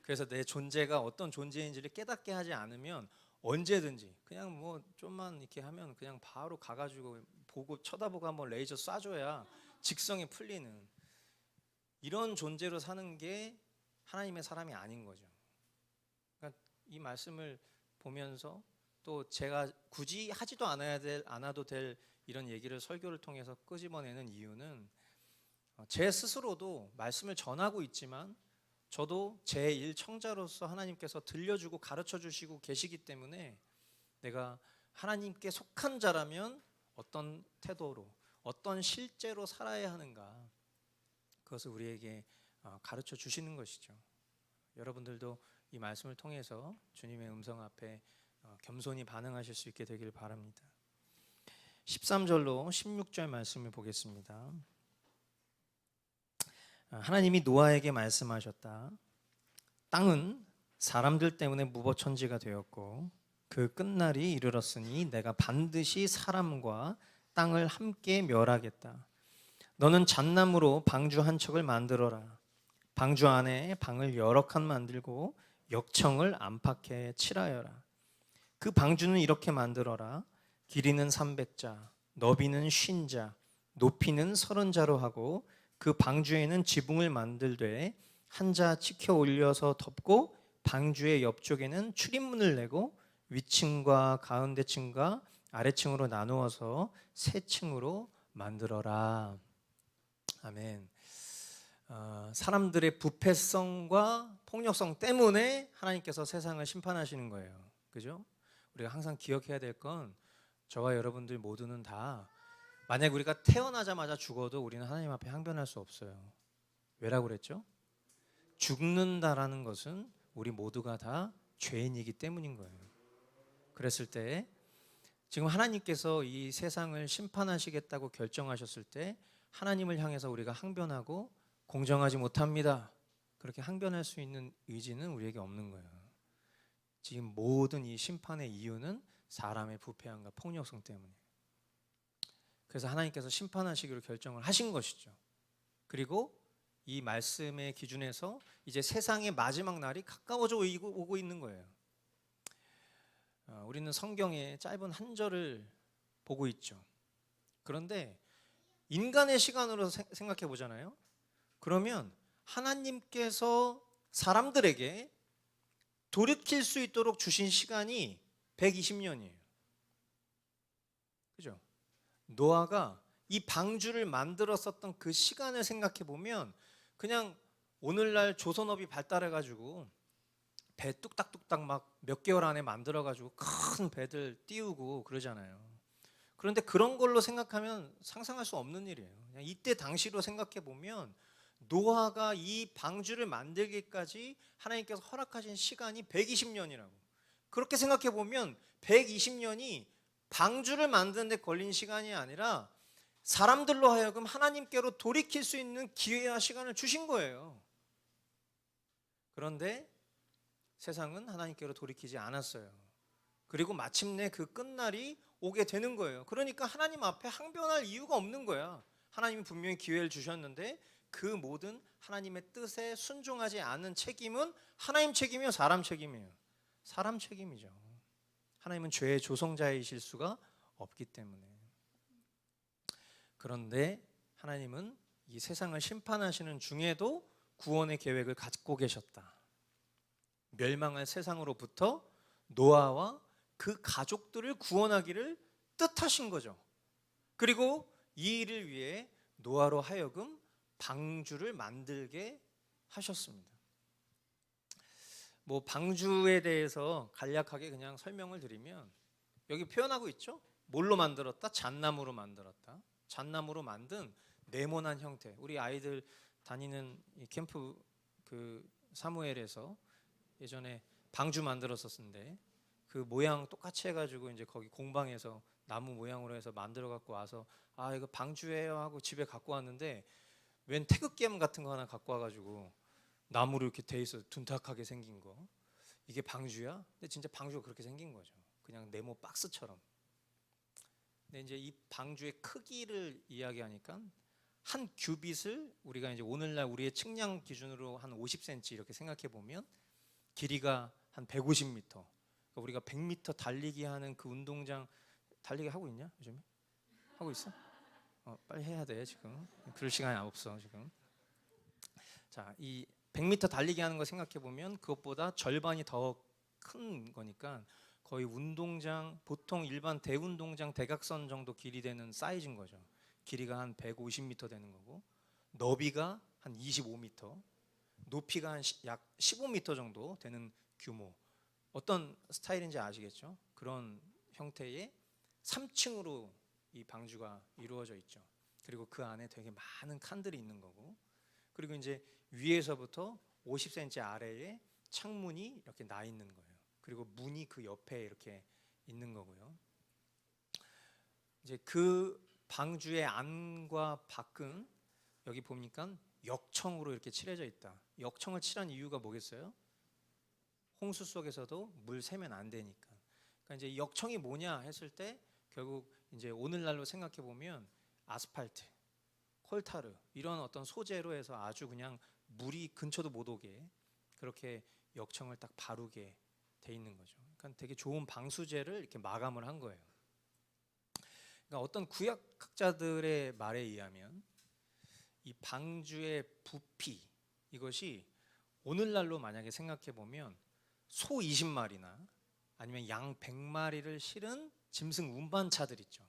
그래서 내 존재가 어떤 존재인지를 깨닫게 하지 않으면 언제든지 그냥 뭐 좀만 이렇게 하면 그냥 바로 가가지고 보고 쳐다보고 한번 레이저 쏴줘야 직성이 풀리는 이런 존재로 사는 게 하나님의 사람이 아닌 거죠. 그러니까 이 말씀을 보면서 또 제가 굳이 하지도 않아도 될 이런 얘기를 설교를 통해서 끄집어내는 이유는 제 스스로도 말씀을 전하고 있지만 저도 제1 청자로서 하나님께서 들려주고 가르쳐 주시고 계시기 때문에 내가 하나님께 속한 자라면 어떤 태도로, 어떤 실제로 살아야 하는가, 그것을 우리에게 가르쳐 주시는 것이죠. 여러분들도 이 말씀을 통해서 주님의 음성 앞에 겸손히 반응하실 수 있게 되길 바랍니다. 13절로 16절 말씀을 보겠습니다. 하나님이 노아에게 말씀하셨다. 땅은 사람들 때문에 무법천지가 되었고 그 끝날이 이르렀으니 내가 반드시 사람과 땅을 함께 멸하겠다. 너는 잣나무로 방주 한 척을 만들어라. 방주 안에 방을 여러 칸 만들고 역청을 안팎에 칠하여라. 그 방주는 이렇게 만들어라. 길이는 300자, 너비는 50자, 높이는 30자로 하고 그 방주에는 지붕을 만들되 한 자 치켜 올려서 덮고 방주의 옆쪽에는 출입문을 내고 위층과 가운데층과 아래층으로 나누어서 세 층으로 만들어라. 아멘. 사람들의 부패성과 폭력성 때문에 하나님께서 세상을 심판하시는 거예요. 그죠? 우리가 항상 기억해야 될 건 저와 여러분들 모두는 다 만약 우리가 태어나자마자 죽어도 우리는 하나님 앞에 항변할 수 없어요. 왜라고 그랬죠? 죽는다라는 것은 우리 모두가 다 죄인이기 때문인 거예요. 그랬을 때 지금 하나님께서 이 세상을 심판하시겠다고 결정하셨을 때 하나님을 향해서 우리가 항변하고 공정하지 못합니다, 그렇게 항변할 수 있는 의지는 우리에게 없는 거예요. 지금 모든 이 심판의 이유는 사람의 부패함과 폭력성 때문에. 그래서 하나님께서 심판하시기로 결정을 하신 것이죠. 그리고 이 말씀의 기준에서 이제 세상의 마지막 날이 가까워져 오고 있는 거예요. 우리는 성경의 짧은 한 절을 보고 있죠. 그런데 인간의 시간으로 생각해 보잖아요. 그러면 하나님께서 사람들에게 돌이킬 수 있도록 주신 시간이 120년이에요. 그죠? 노아가 이 방주를 만들었었던 그 시간을 생각해 보면 그냥 오늘날 조선업이 발달해가지고 배 뚝딱뚝딱 막 몇 개월 안에 만들어가지고 큰 배들 띄우고 그러잖아요. 그런데 그런 걸로 생각하면 상상할 수 없는 일이에요. 그냥 이때 당시로 생각해 보면 노아가 이 방주를 만들기까지 하나님께서 허락하신 시간이 120년이라고. 그렇게 생각해 보면 120년이 방주를 만드는 데 걸린 시간이 아니라 사람들로 하여금 하나님께로 돌이킬 수 있는 기회와 시간을 주신 거예요. 그런데 세상은 하나님께로 돌이키지 않았어요. 그리고 마침내 그 끝날이 오게 되는 거예요. 그러니까 하나님 앞에 항변할 이유가 없는 거야. 하나님이 분명히 기회를 주셨는데 그 모든 하나님의 뜻에 순종하지 않은 책임은 하나님 책임이요, 사람 책임이에요? 사람 책임이죠. 하나님은 죄의 조성자이실 수가 없기 때문에. 그런데 하나님은 이 세상을 심판하시는 중에도 구원의 계획을 갖고 계셨다. 멸망할 세상으로부터 노아와 그 가족들을 구원하기를 뜻하신 거죠. 그리고 이 일을 위해 노아로 하여금 방주를 만들게 하셨습니다. 뭐 방주에 대해서 간략하게 그냥 설명을 드리면 여기 표현하고 있죠. 뭘로 만들었다? 잣나무로 만들었다. 잣나무로 만든 네모난 형태. 우리 아이들 다니는 이 캠프 그 사무엘에서 예전에 방주 만들었었는데 그 모양 똑같이 해가지고 이제 거기 공방에서 나무 모양으로 해서 만들어 갖고 와서 아 이거 방주예요 하고 집에 갖고 왔는데 웬 태극기함 같은 거 하나 갖고 와가지고 나무로 이렇게 돼 있어 둔탁하게 생긴 거 이게 방주야? 근데 진짜 방주가 그렇게 생긴 거죠. 그냥 네모 박스처럼. 근데 이제 이 방주의 크기를 이야기하니까 한 규빗을 우리가 이제 오늘날 우리의 측량 기준으로 한 50cm 이렇게 생각해 보면 길이가 한 150m. 그러니까 우리가 100m 달리기 하는 그 운동장 달리기 하고 있냐 요즘에? 하고 있어? 빨리 해야 돼 지금. 그럴 시간이 없어 지금. 자, 이 100m 달리기 하는 거 생각해 보면 그것보다 절반이 더 큰 거니까 거의 운동장 보통 일반 대운동장 대각선 정도 길이 되는 사이즈인 거죠. 길이가 한 150m 되는 거고 너비가 한 25m, 높이가 한 약 15m 정도 되는 규모. 어떤 스타일인지 아시겠죠? 그런 형태의 3층으로 이 방주가 이루어져 있죠. 그리고 그 안에 되게 많은 칸들이 있는 거고 그리고 이제 위에서부터 50cm 아래에 창문이 이렇게 나 있는 거예요. 그리고 문이 그 옆에 이렇게 있는 거고요. 이제 그 방주의 안과 밖은 여기 보니까 역청으로 이렇게 칠해져 있다. 역청을 칠한 이유가 뭐겠어요? 홍수 속에서도 물 새면 안 되니까. 그러니까 이제 역청이 뭐냐 했을 때 결국 이제 오늘날로 생각해 보면 아스팔트, 콜타르 이런 어떤 소재로 해서 아주 그냥 물이 근처도 못 오게 그렇게 역청을 딱 바르게 돼 있는 거죠. 그러니까 되게 좋은 방수제를 이렇게 마감을 한 거예요. 그러니까 어떤 구약학자들의 말에 의하면 이 방주의 부피 이것이 오늘날로 만약에 생각해 보면 소 20마리나 아니면 양 100마리를 실은 짐승 운반차들 있죠.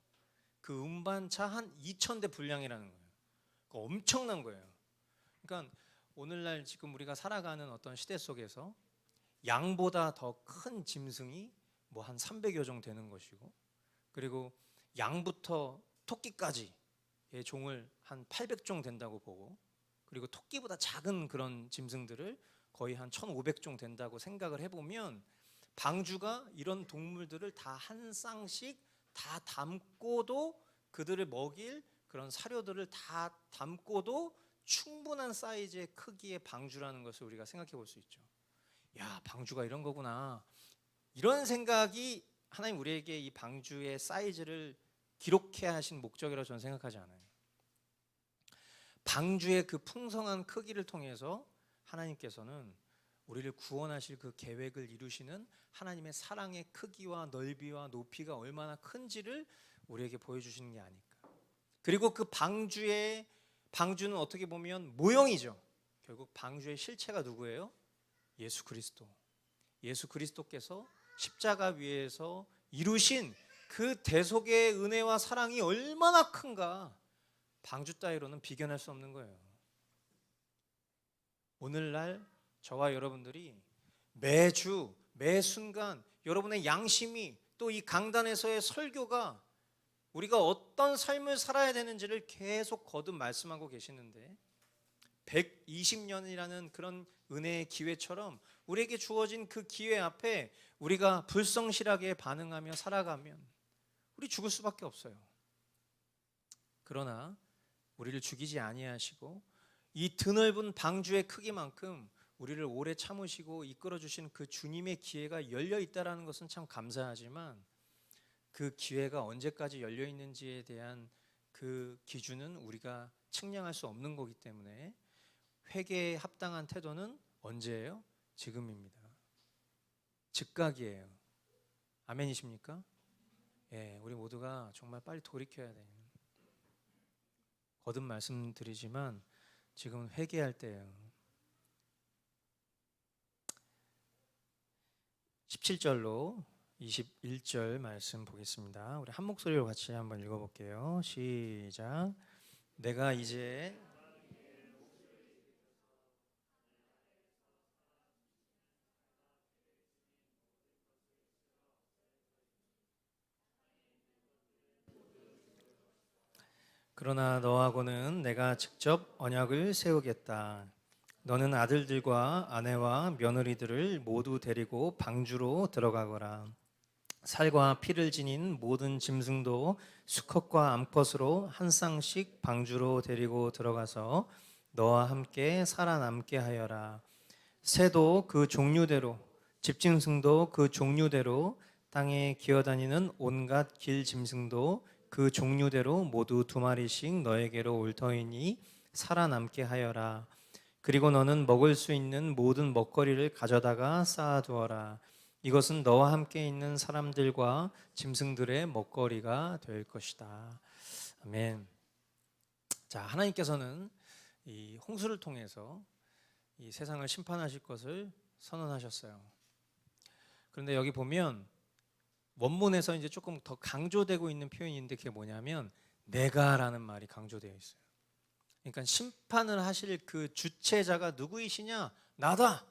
그 운반차 한 2,000대 분량이라는 거예요. 그러니까 엄청난 거예요. 그러니까 오늘날 지금 우리가 살아가는 어떤 시대 속에서 양보다 더 큰 짐승이 뭐 한 300여 종 되는 것이고 그리고 양부터 토끼까지의 종을 한 800종 된다고 보고 그리고 토끼보다 작은 그런 짐승들을 거의 한 1,500종 된다고 생각을 해보면 방주가 이런 동물들을 다 한 쌍씩 다 담고도 그들을 먹일 그런 사료들을 다 담고도 충분한 사이즈의 크기의 방주라는 것을 우리가 생각해 볼 수 있죠. 야, 방주가 이런 거구나. 이런 생각이 하나님 우리에게 이 방주의 사이즈를 기록해야 하신 목적이라고 저는 생각하지 않아요. 방주의 그 풍성한 크기를 통해서 하나님께서는 우리를 구원하실 그 계획을 이루시는 하나님의 사랑의 크기와 넓이와 높이가 얼마나 큰지를 우리에게 보여주시는 게 아닐까. 그리고 그 방주는 어떻게 보면 모형이죠. 결국 방주의 실체가 누구예요? 예수 그리스도. 예수 그리스도께서 십자가 위에서 이루신 그 대속의 은혜와 사랑이 얼마나 큰가 방주 따위로는 비견할 수 없는 거예요. 오늘날 저와 여러분들이 매주 매 순간 여러분의 양심이 또 이 강단에서의 설교가 우리가 어떤 삶을 살아야 되는지를 계속 거듭 말씀하고 계시는데 120년이라는 그런 은혜의 기회처럼 우리에게 주어진 그 기회 앞에 우리가 불성실하게 반응하며 살아가면 우리 죽을 수밖에 없어요. 그러나 우리를 죽이지 아니하시고 이 드넓은 방주의 크기만큼 우리를 오래 참으시고 이끌어 주시는 그 주님의 기회가 열려 있다라는 것은 참 감사하지만 그 기회가 언제까지 열려 있는지에 대한 그 기준은 우리가 측량할 수 없는 거기 때문에 회개에 합당한 태도는 언제예요? 지금입니다. 즉각이에요. 아멘이십니까? 예, 우리 모두가 정말 빨리 돌이켜야 돼요. 거듭 말씀드리지만 지금은 회개할 때예요. 17절로 21절 말씀 보겠습니다. 우리 한 목소리로 같이 한번 읽어볼게요. 시작. 내가 이제 그러나 너하고는 내가 직접 언약을 세우겠다. 너는 아들들과 아내와 며느리들을 모두 데리고 방주로 들어가거라. 살과 피를 지닌 모든 짐승도 수컷과 암컷으로 한 쌍씩 방주로 데리고 들어가서 너와 함께 살아남게 하여라. 새도 그 종류대로, 집짐승도 그 종류대로, 땅에 기어다니는 온갖 길 짐승도 그 종류대로 모두 2마리씩 너에게로 올 터이니 살아남게 하여라. 그리고 너는 먹을 수 있는 모든 먹거리를 가져다가 쌓아두어라. 이것은 너와 함께 있는 사람들과 짐승들의 먹거리가 될 것이다. 아멘. 자, 하나님께서는 이 홍수를 통해서 이 세상을 심판하실 것을 선언하셨어요. 그런데 여기 보면 원문에서 이제 조금 더 강조되고 있는 표현인데 그게 뭐냐면 내가라는 말이 강조되어 있어요. 그러니까 심판을 하실 그 주체자가 누구이시냐? 나다.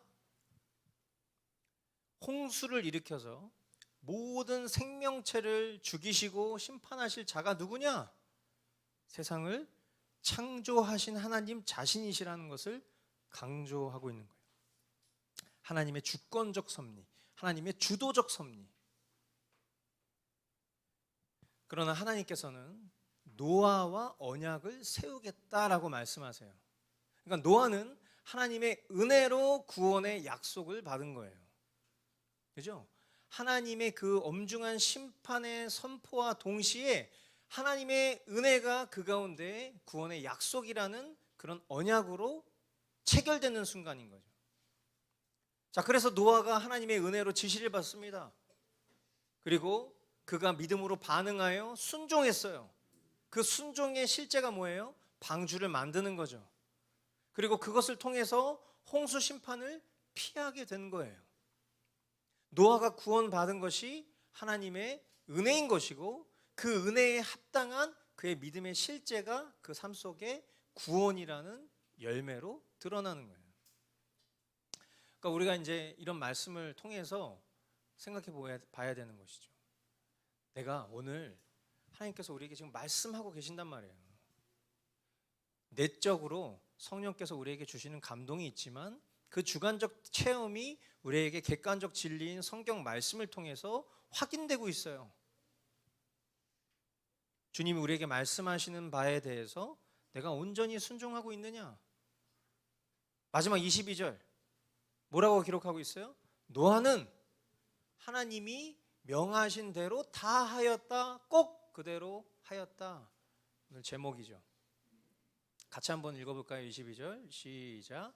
홍수를 일으켜서 모든 생명체를 죽이시고 심판하실 자가 누구냐? 세상을 창조하신 하나님 자신이시라는 것을 강조하고 있는 거예요. 하나님의 주권적 섭리, 하나님의 주도적 섭리. 그러나 하나님께서는 노아와 언약을 세우겠다라고 말씀하세요. 그러니까 노아는 하나님의 은혜로 구원의 약속을 받은 거예요. 그죠? 하나님의 그 엄중한 심판의 선포와 동시에 하나님의 은혜가 그 가운데 구원의 약속이라는 그런 언약으로 체결되는 순간인 거죠. 자, 그래서 노아가 하나님의 은혜로 지시를 받습니다. 그리고 그가 믿음으로 반응하여 순종했어요. 그 순종의 실제가 뭐예요? 방주를 만드는 거죠. 그리고 그것을 통해서 홍수 심판을 피하게 된 거예요. 노아가 구원받은 것이 하나님의 은혜인 것이고 그 은혜에 합당한 그의 믿음의 실제가 그 삶 속에 구원이라는 열매로 드러나는 거예요. 그러니까 우리가 이제 이런 말씀을 통해서 생각해 봐야 되는 것이죠. 내가 오늘 하나님께서 우리에게 지금 말씀하고 계신단 말이에요. 내적으로 성령께서 우리에게 주시는 감동이 있지만 그 주관적 체험이 우리에게 객관적 진리인 성경 말씀을 통해서 확인되고 있어요. 주님이 우리에게 말씀하시는 바에 대해서 내가 온전히 순종하고 있느냐? 마지막 22절 뭐라고 기록하고 있어요? 노아는 하나님이 명하신 대로 다 하였다. 꼭 그대로 하였다. 오늘 제목이죠. 같이 한번 읽어볼까요? 22절 시작.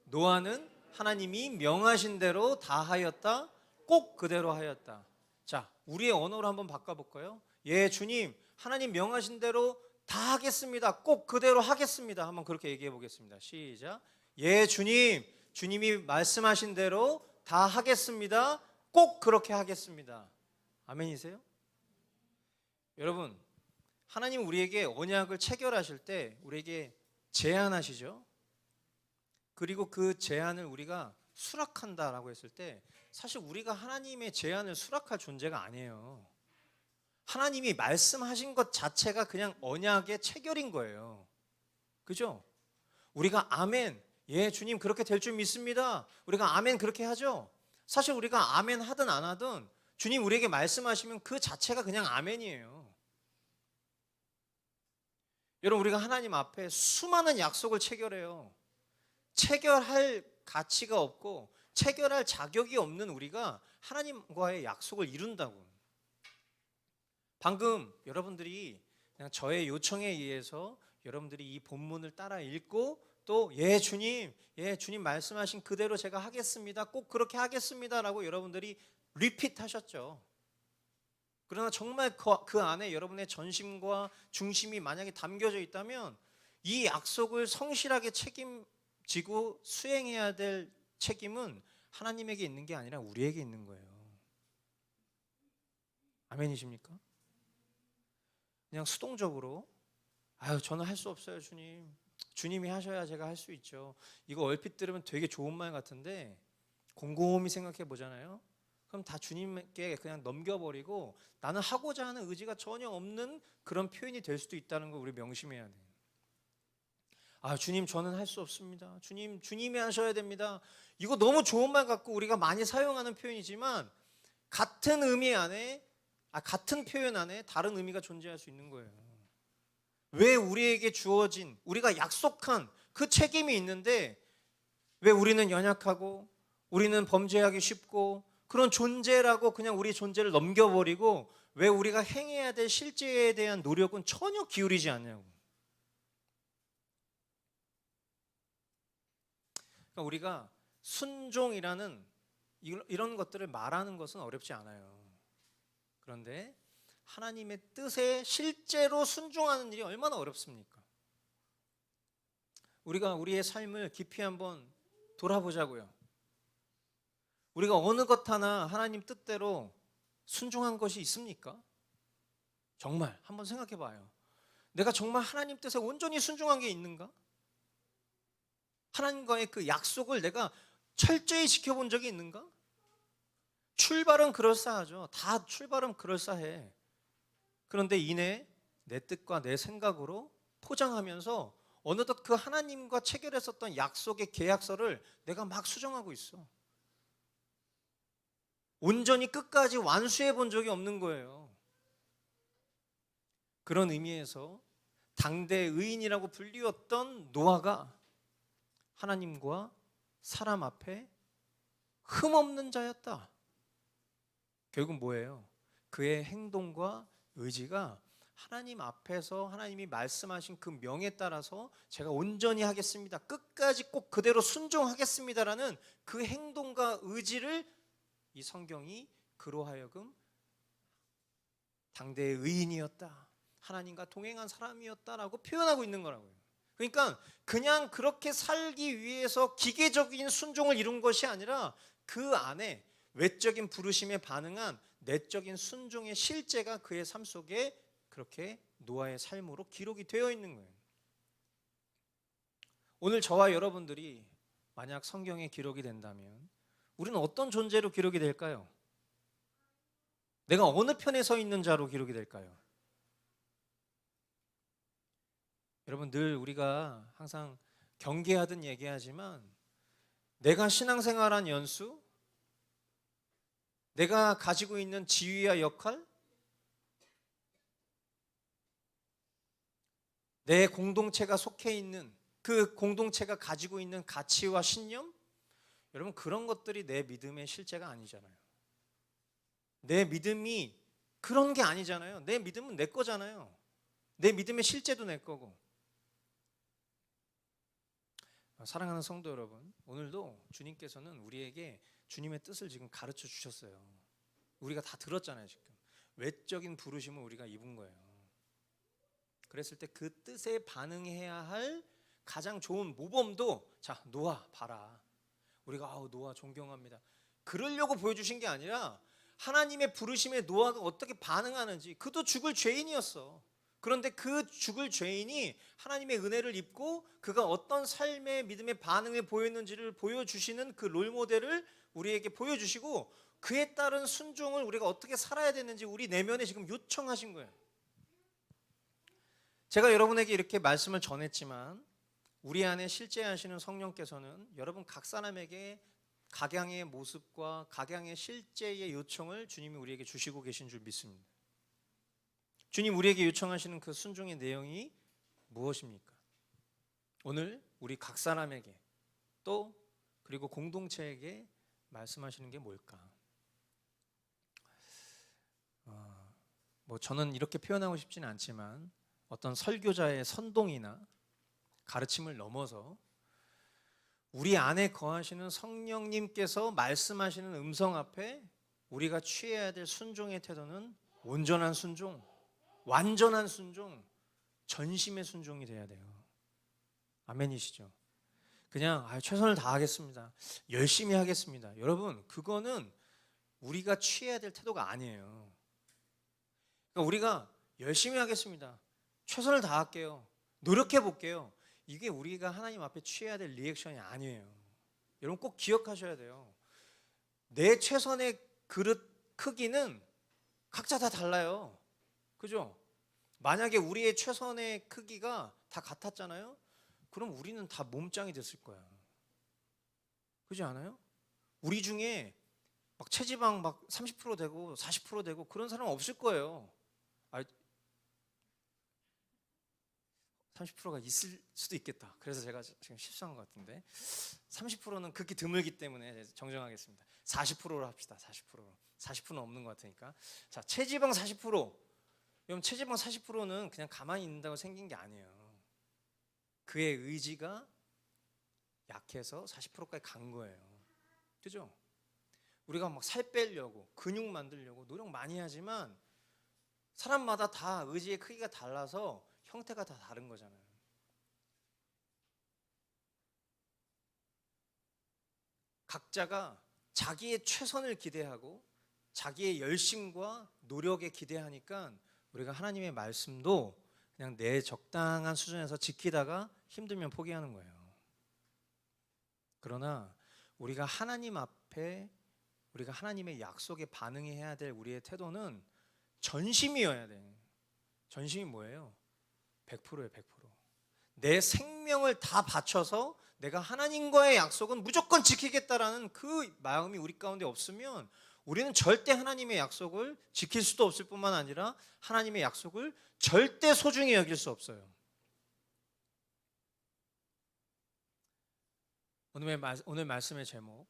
노아는 하나님이 명하신 대로 다 하였다. 꼭 그대로 하였다. 자, 우리의 언어로 한번 바꿔볼까요? 예, 주님, 하나님 명하신 대로 다 하겠습니다. 꼭 그대로 하겠습니다. 한번 그렇게 얘기해 보겠습니다. 시작. 예, 주님, 주님이 말씀하신 대로 다 하겠습니다. 꼭 그렇게 하겠습니다. 아멘이세요? 여러분, 하나님 우리에게 언약을 체결하실 때 우리에게 제안하시죠. 그리고 그 제안을 우리가 수락한다라고 했을 때 사실 우리가 하나님의 제안을 수락할 존재가 아니에요. 하나님이 말씀하신 것 자체가 그냥 언약의 체결인 거예요. 그죠? 우리가 아멘, 예 주님 그렇게 될 줄 믿습니다. 우리가 아멘 그렇게 하죠. 사실 우리가 아멘 하든 안 하든 주님 우리에게 말씀하시면 그 자체가 그냥 아멘이에요. 여러분, 우리가 하나님 앞에 수많은 약속을 체결해요. 체결할 가치가 없고 체결할 자격이 없는 우리가 하나님과의 약속을 이룬다고. 방금 여러분들이 그냥 저의 요청에 의해서 여러분들이 이 본문을 따라 읽고 또 예 주님, 예 주님 말씀하신 그대로 제가 하겠습니다, 꼭 그렇게 하겠습니다라고 여러분들이 리핏하셨죠. 그러나 정말 그 안에 여러분의 전심과 중심이 만약에 담겨져 있다면 이 약속을 성실하게 책임지고 수행해야 될 책임은 하나님에게 있는 게 아니라 우리에게 있는 거예요. 아멘이십니까? 그냥 수동적으로 아유 저는 할 수 없어요 주님, 주님이 하셔야 제가 할 수 있죠. 이거 얼핏 들으면 되게 좋은 말 같은데 곰곰이 생각해 보잖아요. 그럼 다 주님께 그냥 넘겨버리고 나는 하고자 하는 의지가 전혀 없는 그런 표현이 될 수도 있다는 걸 우리 명심해야 돼요. 아 주님 저는 할 수 없습니다, 주님 주님이 하셔야 됩니다. 이거 너무 좋은 말 같고 우리가 많이 사용하는 표현이지만 같은 의미 안에 같은 표현 안에 다른 의미가 존재할 수 있는 거예요. 왜 우리에게 주어진 우리가 약속한 그 책임이 있는데 왜 우리는 연약하고 우리는 범죄하기 쉽고 그런 존재라고 그냥 우리 존재를 넘겨버리고 왜 우리가 행해야 될 실제에 대한 노력은 전혀 기울이지 않냐고. 그러니까 우리가 순종이라는 이런 것들을 말하는 것은 어렵지 않아요. 그런데 하나님의 뜻에 실제로 순종하는 일이 얼마나 어렵습니까? 우리가 우리의 삶을 깊이 한번 돌아보자고요. 우리가 어느 것 하나 하나님 뜻대로 순종한 것이 있습니까? 정말 한번 생각해 봐요. 내가 정말 하나님 뜻에 온전히 순종한 게 있는가? 하나님과의 그 약속을 내가 철저히 지켜본 적이 있는가? 출발은 그럴싸하죠. 다 출발은 그럴싸해. 그런데 이내 내 뜻과 내 생각으로 포장하면서 어느덧 그 하나님과 체결했었던 약속의 계약서를 내가 막 수정하고 있어. 온전히 끝까지 완수해 본 적이 없는 거예요. 그런 의미에서 당대 의인이라고 불리웠던 노아가 하나님과 사람 앞에 흠없는 자였다. 결국 뭐예요? 그의 행동과 의지가 하나님 앞에서 하나님이 말씀하신 그 명에 따라서 제가 온전히 하겠습니다, 끝까지 꼭 그대로 순종하겠습니다라는 그 행동과 의지를 이 성경이 그로 하여금 당대의 의인이었다, 하나님과 동행한 사람이었다라고 표현하고 있는 거라고요. 그러니까 그냥 그렇게 살기 위해서 기계적인 순종을 이룬 것이 아니라 그 안에 외적인 부르심에 반응한 내적인 순종의 실제가 그의 삶 속에 그렇게 노아의 삶으로 기록이 되어 있는 거예요. 오늘 저와 여러분들이 만약 성경에 기록이 된다면 우리는 어떤 존재로 기록이 될까요? 내가 어느 편에 서 있는 자로 기록이 될까요? 여러분 늘 우리가 항상 경계하듯 얘기하지만 내가 신앙생활한 연수, 내가 가지고 있는 지위와 역할, 내 공동체가 속해 있는 그 공동체가 가지고 있는 가치와 신념, 여러분 그런 것들이 내 믿음의 실제가 아니잖아요. 내 믿음이 그런 게 아니잖아요. 내 믿음은 내 거잖아요. 내 믿음의 실제도 내 거고. 사랑하는 성도 여러분, 오늘도 주님께서는 우리에게 주님의 뜻을 지금 가르쳐 주셨어요. 우리가 다 들었잖아요. 지금 외적인 부르심을 우리가 입은 거예요. 그랬을 때 그 뜻에 반응해야 할 가장 좋은 모범도 자 노아 봐라, 우리가 노아 존경합니다 그러려고 보여주신 게 아니라 하나님의 부르심에 노아가 어떻게 반응하는지, 그도 죽을 죄인이었어. 그런데 그 죽을 죄인이 하나님의 은혜를 입고 그가 어떤 삶의 믿음의 반응을 보였는지를 보여주시는 그 롤모델을 우리에게 보여주시고 그에 따른 순종을 우리가 어떻게 살아야 되는지 우리 내면에 지금 요청하신 거예요. 제가 여러분에게 이렇게 말씀을 전했지만 우리 안에 실제하시는 성령께서는 여러분 각 사람에게 각양의 모습과 각양의 실제의 요청을 주님이 우리에게 주시고 계신 줄 믿습니다. 주님 우리에게 요청하시는 그 순종의 내용이 무엇입니까? 오늘 우리 각 사람에게 또 그리고 공동체에게 말씀하시는 게 뭘까? 뭐 저는 이렇게 표현하고 싶지는 않지만 어떤 설교자의 선동이나 가르침을 넘어서 우리 안에 거하시는 성령님께서 말씀하시는 음성 앞에 우리가 취해야 될 순종의 태도는 온전한 순종, 완전한 순종, 전심의 순종이 돼야 돼요. 아멘이시죠? 그냥 최선을 다하겠습니다, 열심히 하겠습니다. 여러분, 그거는 우리가 취해야 될 태도가 아니에요. 그러니까 우리가 열심히 하겠습니다, 최선을 다할게요, 노력해 볼게요, 이게 우리가 하나님 앞에 취해야 될 리액션이 아니에요. 여러분 꼭 기억하셔야 돼요. 내 최선의 그릇 크기는 각자 다 달라요. 그죠? 만약에 우리의 최선의 크기가 다 같았잖아요? 그럼 우리는 다 몸짱이 됐을 거야. 그렇지 않아요? 우리 중에 막 체지방 막 30% 되고 40% 되고 그런 사람 없을 거예요. 30%가 있을 수도 있겠다. 그래서 제가 지금 실수한 것 같은데 30%는 극히 드물기 때문에 정정하겠습니다. 40%로 합시다. 40%는 없는 것 같으니까. 자, 체지방 40%. 여러분, 체지방 40%는 그냥 가만히 있는다고 생긴 게 아니에요. 그의 의지가 약해서 40%까지 간 거예요. 그죠? 우리가 막 살 빼려고 근육 만들려고 노력 많이 하지만 사람마다 다 의지의 크기가 달라서 형태가 다 다른 거잖아요. 각자가 자기의 최선을 기대하고 자기의 열심과 노력에 기대하니까 우리가 하나님의 말씀도 그냥 내 적당한 수준에서 지키다가 힘들면 포기하는 거예요. 그러나 우리가 하나님 앞에 우리가 하나님의 약속에 반응해야 될 우리의 태도는 전심이어야 돼. 전심이 뭐예요? 100%예요. 100%. 내 생명을 다 바쳐서 내가 하나님과의 약속은 무조건 지키겠다라는 그 마음이 우리 가운데 없으면 우리는 절대 하나님의 약속을 지킬 수도 없을 뿐만 아니라 하나님의 약속을 절대 소중히 여길 수 없어요. 오늘 말씀의 제목,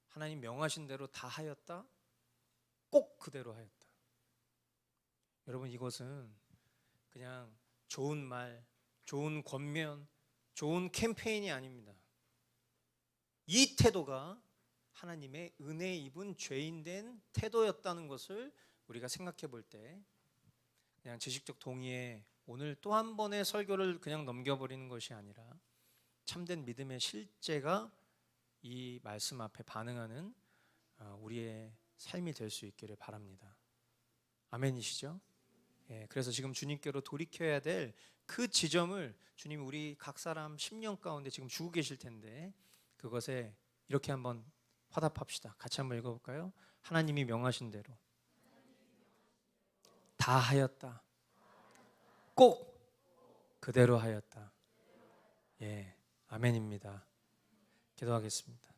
하나님 명하신 대로 다 하였다, 꼭 그대로 하였다. 여러분, 이것은 그냥 좋은 말, 좋은 권면, 좋은 캠페인이 아닙니다. 이 태도가 하나님의 은혜 입은 죄인된 태도였다는 것을 우리가 생각해 볼 때 그냥 지식적 동의에 오늘 또 한 번의 설교를 그냥 넘겨버리는 것이 아니라 참된 믿음의 실제가 이 말씀 앞에 반응하는 우리의 삶이 될 수 있기를 바랍니다. 아멘이시죠? 그래서 지금 주님께로 돌이켜야 될 그 지점을 주님 우리 각 사람 10년 가운데 지금 주고 계실 텐데 그것에 이렇게 한번 화답합시다. 같이 한번 읽어볼까요? 하나님이 명하신 대로 다 하였다, 꼭 그대로 하였다. 아멘입니다. 기도하겠습니다.